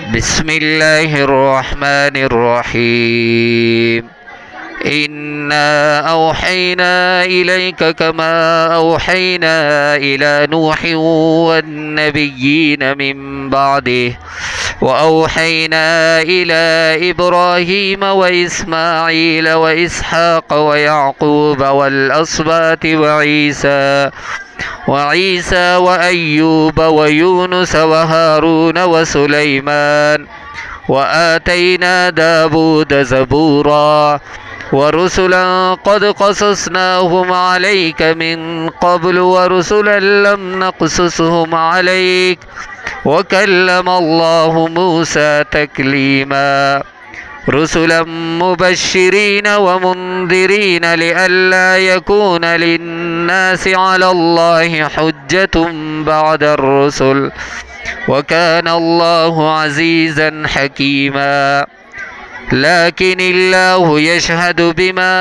بسم الله الرحمن الرحيم. إنا أوحينا إليك كما أوحينا إلى نوح والنبيين من بعده، وأوحينا إلى إبراهيم وإسماعيل وإسحاق ويعقوب والأسباط وعيسى وأيوب ويونس وهارون وسليمان، وآتينا داود زبورا، ورسلا قد قصصناهم عليك من قبل ورسلا لم نقصصهم عليك، وكلم الله موسى تكليما. رسلا مبشرين ومنذرين لئلا يكون للناس على الله حجة بعد الرسل، وكان الله عزيزا حكيما. لكن الله يشهد بما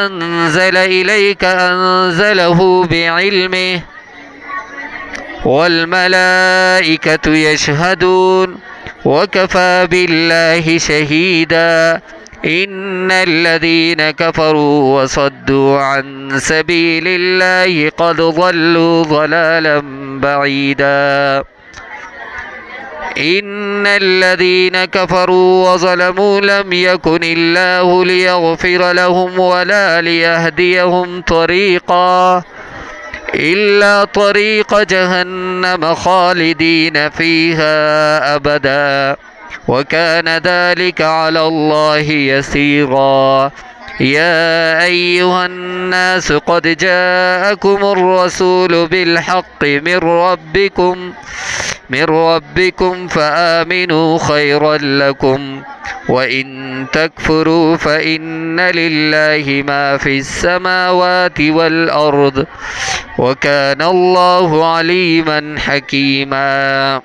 أنزل إليك أنزله بعلمه، والملائكة يشهدون، وكفى بالله شهيدا. إن الذين كفروا وصدوا عن سبيل الله قد ضلوا ضلالا بعيدا. إن الذين كفروا وظلموا لم يكن الله ليغفر لهم ولا ليهديهم طريقا إلا طريق جهنم خالدين فيها أبدا، وكان ذلك على الله يسيرا. يا أيها الناس قد جاءكم الرسول بالحق من ربكم فآمنوا خيرا لكم، وإن تكفروا فإن لله ما في السماوات والأرض، وكان الله عليما حكيما.